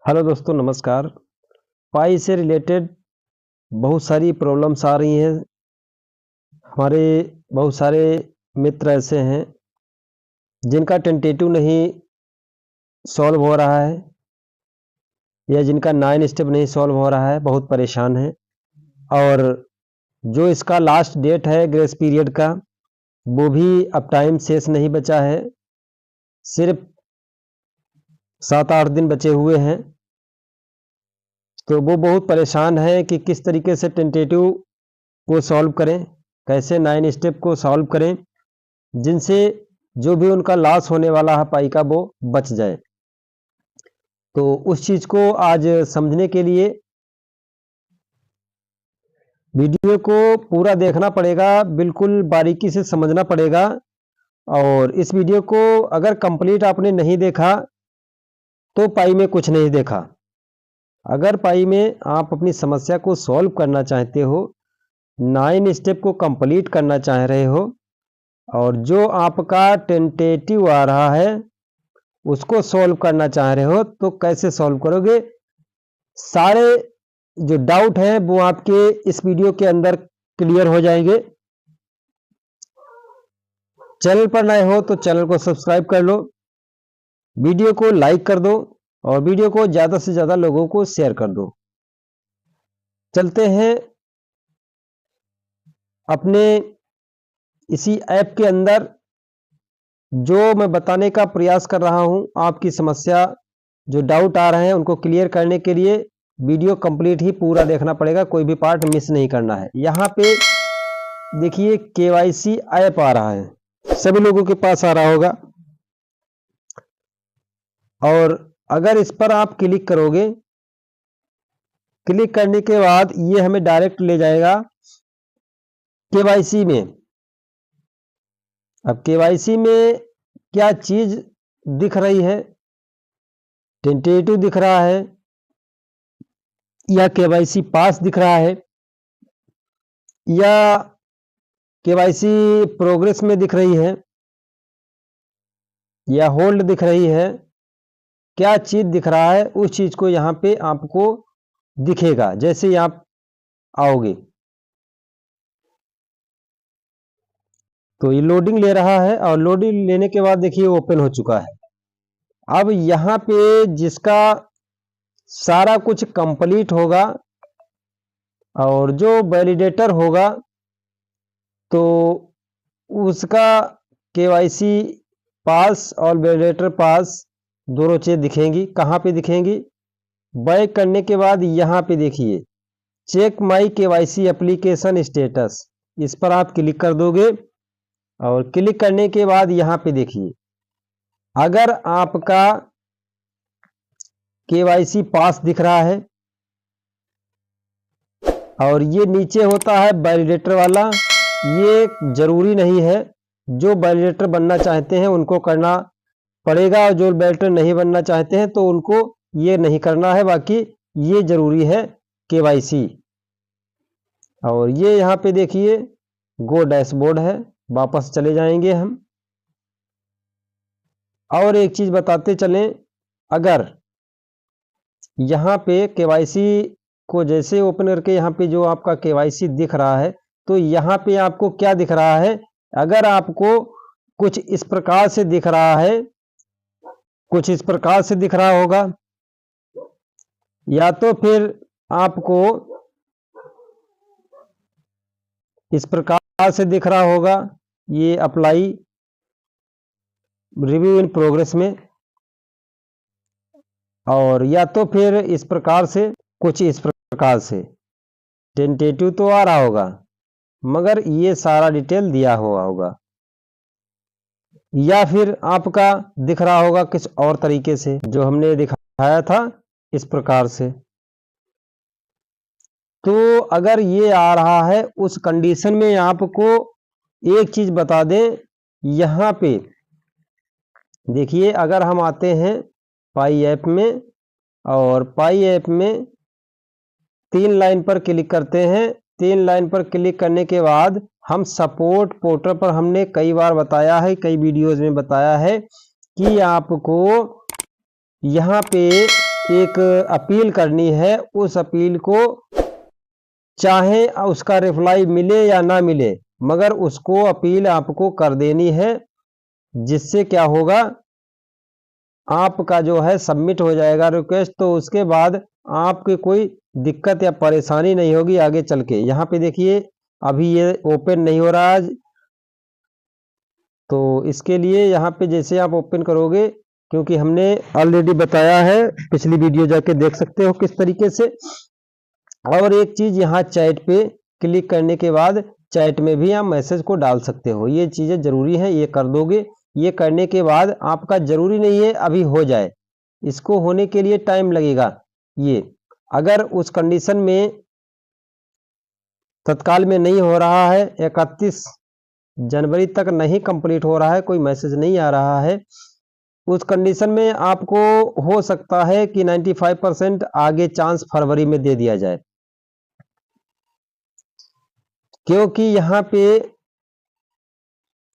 Hello दोस्तों, नमस्कार। पाई से रिलेटेड बहुत सारी प्रॉब्लम्स आ रही हैं। हमारे बहुत सारे मित्र ऐसे हैं जिनका टेंटेटिव नहीं सॉल्व हो रहा है या जिनका 9 स्टेप नहीं सॉल्व हो रहा है, बहुत परेशान हैं। और जो इसका लास्ट डेट है ग्रेस पीरियड का, वो भी अब टाइम शेष नहीं बचा है। सिर्फ 7-8 दिन बचे हुए हैं। तो वो बहुत परेशान है कि किस तरीके से टेंटेटिव को सॉल्व करें, कैसे 9 स्टेप को सॉल्व करें जिनसे जो भी उनका लॉस होने वाला है पाई का वो बच जाए। तो उस चीज़ को आज समझने के लिए वीडियो को पूरा देखना पड़ेगा, बिल्कुल बारीकी से समझना पड़ेगा। और इस वीडियो को अगर कंप्लीट आपने नहीं देखा तो पाई में कुछ नहीं देखा। अगर पाई में आप अपनी समस्या को सॉल्व करना चाहते हो, 9 स्टेप को कंप्लीट करना चाह रहे हो और जो आपका टेंटेटिव आ रहा है उसको सॉल्व करना चाह रहे हो, तो कैसे सॉल्व करोगे? सारे जो डाउट हैं वो आपके इस वीडियो के अंदर क्लियर हो जाएंगे। चैनल पर नए हो तो चैनल को सब्सक्राइब कर लो, वीडियो को लाइक कर दो और वीडियो को ज़्यादा से ज़्यादा लोगों को शेयर कर दो। चलते हैं अपने इसी ऐप के अंदर। जो मैं बताने का प्रयास कर रहा हूं, आपकी समस्या जो डाउट आ रहे हैं उनको क्लियर करने के लिए वीडियो कंप्लीट ही पूरा देखना पड़ेगा, कोई भी पार्ट मिस नहीं करना है। यहाँ पे देखिए केवाईसी ऐप आ रहा है, सभी लोगों के पास आ रहा होगा। और अगर इस पर आप क्लिक करोगे, क्लिक करने के बाद ये हमें डायरेक्ट ले जाएगा केवाईसी में। अब केवाईसी में क्या चीज दिख रही है? टेंटेटिव दिख रहा है या केवाईसी पास दिख रहा है या केवाईसी प्रोग्रेस में दिख रही है या होल्ड दिख रही है? क्या चीज दिख रहा है? उस चीज को यहाँ पे आपको दिखेगा जैसे ही आप आओगे। तो ये लोडिंग ले रहा है और लोडिंग लेने के बाद देखिए ओपन हो चुका है। अब यहाँ पे जिसका सारा कुछ कंप्लीट होगा और जो वैलिडेटर होगा तो उसका केवाईसी पास और वैलिडेटर पास दोनों चीज दिखेंगी। कहाँ पे दिखेंगी? बैक करने के बाद यहाँ पे देखिए check my KYC application status, इस पर आप क्लिक कर दोगे और क्लिक करने के बाद यहाँ पे देखिए अगर आपका केवाईसी पास दिख रहा है और ये नीचे होता है वैलिडेटर वाला, ये जरूरी नहीं है। जो वैलिडेटर बनना चाहते हैं उनको करना पड़ेगा और जो वैलिडेटर नहीं बनना चाहते हैं तो उनको ये नहीं करना है। बाकी ये जरूरी है केवाईसी। और ये यहाँ पे देखिए गो डैशबोर्ड है, वापस चले जाएंगे हम। और एक चीज बताते चलें, अगर यहाँ पे केवाईसी को जैसे ओपन करके यहाँ पे जो आपका केवाईसी दिख रहा है तो यहाँ पे आपको क्या दिख रहा है? अगर आपको कुछ इस प्रकार से दिख रहा है, कुछ इस प्रकार से दिख रहा होगा, या तो फिर आपको इस प्रकार से दिख रहा होगा, ये अप्लाई रिव्यू इन प्रोग्रेस में, और या तो फिर इस प्रकार से, कुछ इस प्रकार से टेंटेटिव तो आ रहा होगा मगर ये सारा डिटेल दिया हुआ होगा, या फिर आपका दिख रहा होगा किस और तरीके से जो हमने दिखाया था इस प्रकार से। तो अगर ये आ रहा है उस कंडीशन में आपको एक चीज बता दें, यहाँ पे देखिए अगर हम आते हैं पाई ऐप में और पाई ऐप में 3 लाइन पर क्लिक करते हैं। 3 लाइन पर क्लिक करने के बाद हम सपोर्ट पोर्टल पर, हमने कई बार बताया है, कई वीडियोज में बताया है कि आपको यहाँ पे एक अपील करनी है, उस अपील को चाहे उसका रिप्लाई मिले या ना मिले, मगर उसको अपील आपको कर देनी है, जिससे क्या होगा, आपका जो है सबमिट हो जाएगा रिक्वेस्ट। तो उसके बाद आपके कोई दिक्कत या परेशानी नहीं होगी आगे चल के। यहाँ पे देखिए अभी ये ओपन नहीं हो रहा है, तो इसके लिए यहाँ पे जैसे आप ओपन करोगे, क्योंकि हमने ऑलरेडी बताया है, पिछली वीडियो जाके देख सकते हो किस तरीके से। और एक चीज, यहाँ चैट पे क्लिक करने के बाद चैट में भी आप मैसेज को डाल सकते हो, ये चीजें जरूरी है, ये कर दोगे। ये करने के बाद आपका जरूरी नहीं है अभी हो जाए, इसको होने के लिए टाइम लगेगा। ये अगर उस कंडीशन में तत्काल में नहीं हो रहा है, 31 जनवरी तक नहीं कंप्लीट हो रहा है, कोई मैसेज नहीं आ रहा है, उस कंडीशन में आपको हो सकता है कि 95% आगे चांस फरवरी में दे दिया जाए, क्योंकि यहाँ पे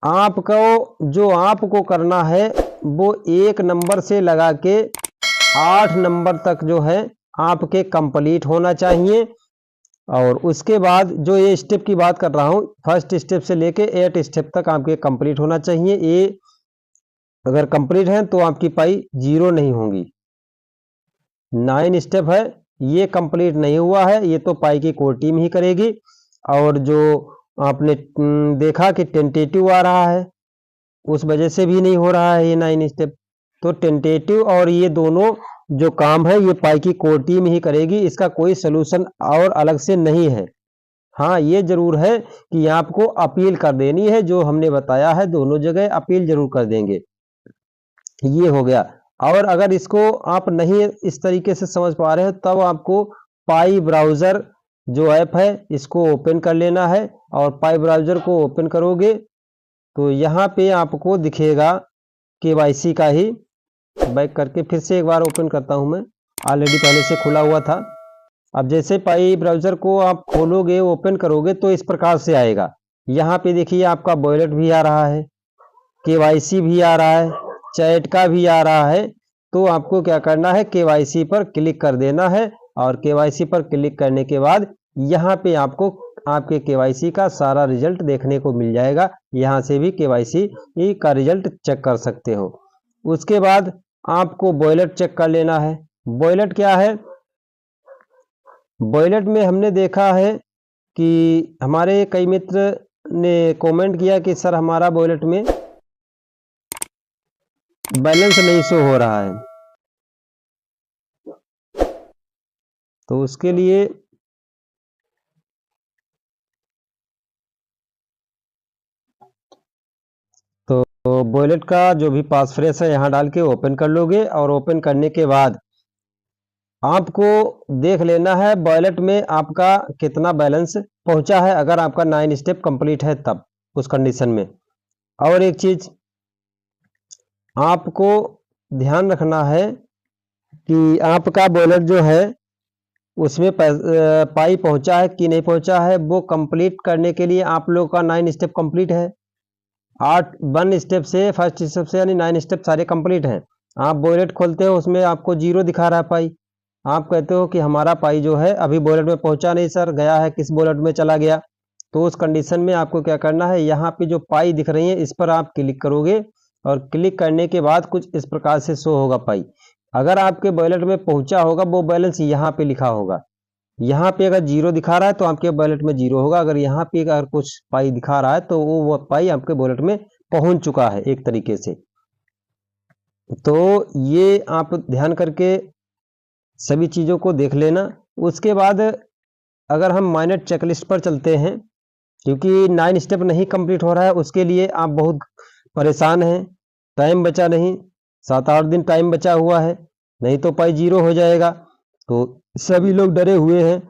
आपको करना है वो 1 नंबर से लगा के 8 नंबर तक जो है आपके कंप्लीट होना चाहिए। और उसके बाद जो ये स्टेप की बात कर रहा हूँ, फर्स्ट स्टेप से लेके 8 स्टेप तक आपके कंप्लीट होना चाहिए। ये अगर कंप्लीट है तो आपकी पाई 0 नहीं होंगी। 9 स्टेप है, ये कंप्लीट नहीं हुआ है, ये तो पाई की कोर टीम ही करेगी। और जो आपने देखा कि टेंटेटिव आ रहा है, उस वजह से भी नहीं हो रहा है ये 9 स्टेप। तो टेंटेटिव और ये दोनों जो काम है ये पाई की कोर टीम ही करेगी, इसका कोई सलूशन और अलग से नहीं है। हाँ, ये जरूर है कि आपको अपील कर देनी है, जो हमने बताया है दोनों जगह अपील जरूर कर देंगे। ये हो गया। और अगर इसको आप नहीं इस तरीके से समझ पा रहे हो, तब आपको पाई ब्राउजर जो ऐप है इसको ओपन कर लेना है। और पाई ब्राउजर को ओपन करोगे तो यहाँ पे आपको दिखेगा केवाईसी का ही, बैक करके फिर से एक बार ओपन करता हूँ, मैं ऑलरेडी पहले से खुला हुआ था। अब जैसे पाई ब्राउजर को आप खोलोगे, ओपन करोगे तो इस प्रकार से आएगा। यहाँ पे देखिए आपका वॉलेट भी आ रहा है, केवाईसी भी आ रहा है, चैट का भी आ रहा है। तो आपको क्या करना है, केवाईसी पर क्लिक कर देना है। और केवाईसी पर क्लिक करने के बाद यहाँ पे आपको आपके केवाईसी का सारा रिजल्ट देखने को मिल जाएगा। यहाँ से भी केवाईसी का रिजल्ट चेक कर सकते हो। उसके बाद आपको वॉलेट चेक कर लेना है। वॉलेट क्या है, वॉलेट में हमने देखा है कि हमारे कई मित्र ने कमेंट किया कि सर हमारा वॉलेट में बैलेंस नहीं शो हो रहा है। तो उसके लिए तो वॉलेट का जो भी पासफ्रेज है यहाँ डाल के ओपन कर लोगे। और ओपन करने के बाद आपको देख लेना है वॉलेट में आपका कितना बैलेंस पहुंचा है, अगर आपका 9 स्टेप कंप्लीट है तब उस कंडीशन में। और एक चीज आपको ध्यान रखना है कि आपका वॉलेट जो है उसमें पाई पहुंचा है कि नहीं पहुंचा है, वो कंप्लीट करने के लिए आप लोग का 9 स्टेप कंप्लीट है। 1 स्टेप से, फर्स्ट स्टेप से, यानी 9 स्टेप सारे कंप्लीट हैं। आप वॉलेट खोलते हो, उसमें आपको 0 दिखा रहा है पाई। आप कहते हो कि हमारा पाई जो है अभी वॉलेट में पहुंचा नहीं सर, गया है किस वॉलेट में चला गया। तो उस कंडीशन में आपको क्या करना है, यहाँ पे जो पाई दिख रही है इस पर आप क्लिक करोगे। और क्लिक करने के बाद कुछ इस प्रकार से शो होगा पाई। अगर आपके वॉलेट में पहुंचा होगा वो बैलेंस यहाँ पे लिखा होगा। यहाँ पे अगर 0 दिखा रहा है तो आपके वॉलेट में 0 होगा। अगर यहाँ पे अगर कुछ पाई दिखा रहा है तो वो पाई आपके वॉलेट में पहुंच चुका है एक तरीके से। तो ये आप ध्यान करके सभी चीजों को देख लेना। उसके बाद अगर हम माइनर चेकलिस्ट पर चलते हैं, क्योंकि 9 स्टेप नहीं कंप्लीट हो रहा है, उसके लिए आप बहुत परेशान हैं, टाइम बचा नहीं, 7-8 दिन टाइम बचा हुआ है, नहीं तो पाई 0 हो जाएगा। तो सभी लोग डरे हुए हैं।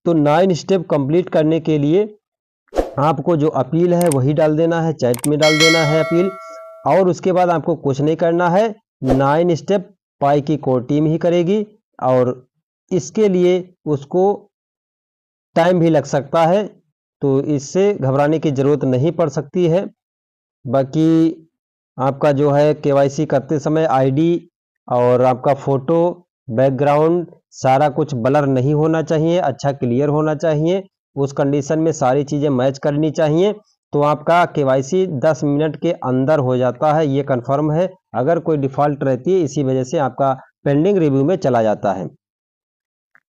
तो 9 स्टेप कंप्लीट करने के लिए आपको जो अपील है वही डाल देना है, चैट में डाल देना है अपील। और उसके बाद आपको कुछ नहीं करना है, 9 स्टेप पाई की कोर टीम ही करेगी। और इसके लिए उसको टाइम भी लग सकता है, तो इससे घबराने की जरूरत नहीं पड़ सकती है। बाकी आपका जो है केवाईसी करते समय आईडी और आपका फोटो बैकग्राउंड सारा कुछ ब्लर नहीं होना चाहिए, अच्छा क्लियर होना चाहिए, उस कंडीशन में सारी चीज़ें मैच करनी चाहिए। तो आपका केवाईसी 10 मिनट के अंदर हो जाता है, ये कंफर्म है। अगर कोई डिफ़ॉल्ट रहती है, इसी वजह से आपका पेंडिंग रिव्यू में चला जाता है।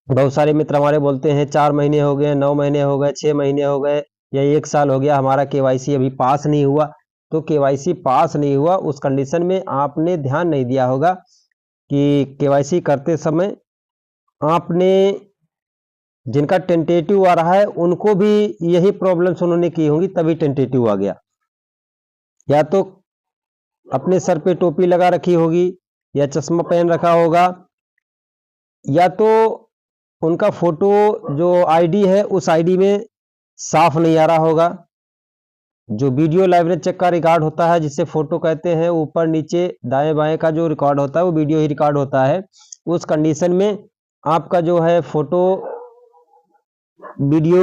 बहुत सारे मित्र हमारे बोलते हैं 4 महीने हो गए, 9 महीने हो गए, 6 महीने हो गए या 1 साल हो गया, हमारा केवाईसी अभी पास नहीं हुआ। तो केवाईसी पास नहीं हुआ, उस कंडीशन में आपने ध्यान नहीं दिया होगा कि केवाईसी करते समय आपने, जिनका टेंटेटिव आ रहा है उनको भी यही प्रॉब्लम्स उन्होंने की होंगी, तभी टेंटेटिव आ गया। या तो अपने सर पे टोपी लगा रखी होगी, या चश्मा पहन रखा होगा, या तो उनका फोटो जो आईडी है उस आईडी में साफ नहीं आ रहा होगा। जो वीडियो लाइब्रेरी चेक का रिकॉर्ड होता है, जिसे फोटो कहते हैं, ऊपर नीचे दाएं बाएं का जो रिकॉर्ड होता है वो वीडियो ही रिकॉर्ड होता है। उस कंडीशन में आपका जो है फोटो वीडियो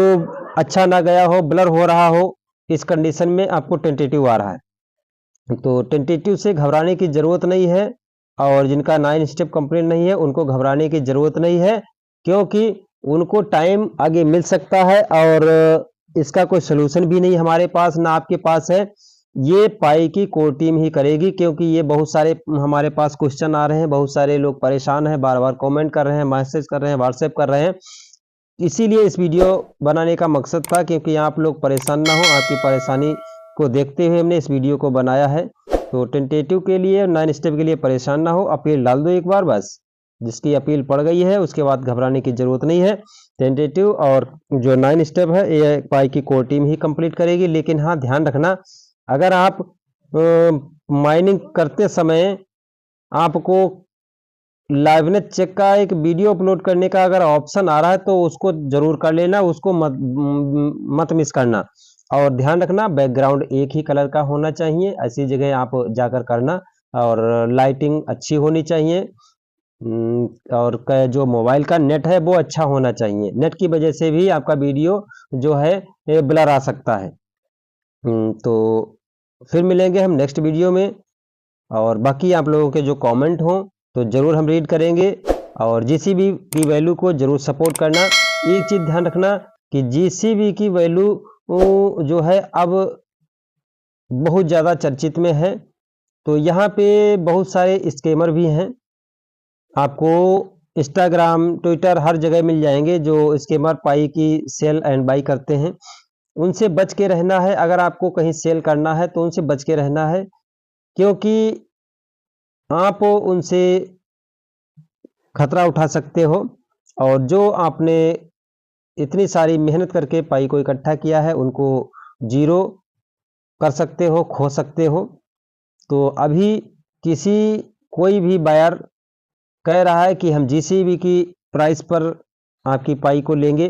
अच्छा ना गया हो, ब्लर हो रहा हो, इस कंडीशन में आपको टेंटेटिव आ रहा है। तो टेंटेटिव से घबराने की ज़रूरत नहीं है, और जिनका 9 स्टेप कंप्लीट नहीं है उनको घबराने की ज़रूरत नहीं है, क्योंकि उनको टाइम आगे मिल सकता है और इसका कोई सलूशन भी नहीं हमारे पास ना आपके पास है। ये पाई की कोर टीम ही करेगी, क्योंकि ये बहुत सारे हमारे पास क्वेश्चन आ रहे हैं, बहुत सारे लोग परेशान हैं, बार बार कमेंट कर रहे हैं, मैसेज कर रहे हैं, व्हाट्सएप कर रहे हैं। इसीलिए इस वीडियो बनाने का मकसद था, क्योंकि आप लोग परेशान ना हो, आपकी परेशानी को देखते हुए हमने इस वीडियो को बनाया है। तो टेंटेटिव के लिए, 9 स्टेप के लिए परेशान ना हो, अपील डाल दो एक बार बस। जिसकी अपील पड़ गई है उसके बाद घबराने की ज़रूरत नहीं है। टेंटेटिव और जो 9 स्टेप है ये पाई की कोर टीम ही कंप्लीट करेगी। लेकिन हाँ, ध्यान रखना, अगर आप माइनिंग करते समय आपको लाइवनेस चेक का एक वीडियो अपलोड करने का अगर ऑप्शन आ रहा है तो उसको जरूर कर लेना, उसको मत मिस करना। और ध्यान रखना, बैकग्राउंड एक ही कलर का होना चाहिए, ऐसी जगह आप जाकर करना। और लाइटिंग अच्छी होनी चाहिए, और जो मोबाइल का नेट है वो अच्छा होना चाहिए। नेट की वजह से भी आपका वीडियो जो है ब्लर आ सकता है। तो फिर मिलेंगे हम नेक्स्ट वीडियो में, और बाकी आप लोगों के जो कमेंट हों तो ज़रूर हम रीड करेंगे, और जीसीबी की वैल्यू को ज़रूर सपोर्ट करना। एक चीज़ ध्यान रखना कि जीसीबी की वैल्यू जो है अब बहुत ज़्यादा चर्चित में है, तो यहाँ पे बहुत सारे स्कैमर भी हैं। आपको इंस्टाग्राम, ट्विटर हर जगह मिल जाएंगे जो स्कैमर पाई की सेल एंड बाई करते हैं। उनसे बच के रहना है। अगर आपको कहीं सेल करना है तो उनसे बच के रहना है, क्योंकि आप उनसे खतरा उठा सकते हो, और जो आपने इतनी सारी मेहनत करके पाई को इकट्ठा किया है उनको जीरो कर सकते हो, खो सकते हो। तो अभी कोई भी बायर कह रहा है कि हम जीसीबी की प्राइस पर आपकी पाई को लेंगे,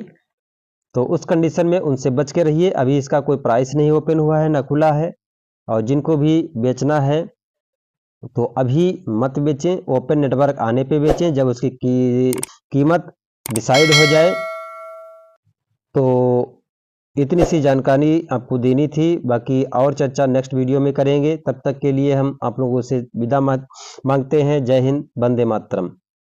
तो उस कंडीशन में उनसे बच के रहिए। अभी इसका कोई प्राइस नहीं ओपन हुआ है, ना खुला है, और जिनको भी बेचना है तो अभी मत बेचें, ओपन नेटवर्क आने पे बेचें, जब उसकी कीमत डिसाइड हो जाए। तो इतनी सी जानकारी आपको देनी थी, बाकी और चर्चा नेक्स्ट वीडियो में करेंगे। तब तक के लिए हम आप लोगों से विदा मांगते हैं। जय हिंद, वंदे मातरम।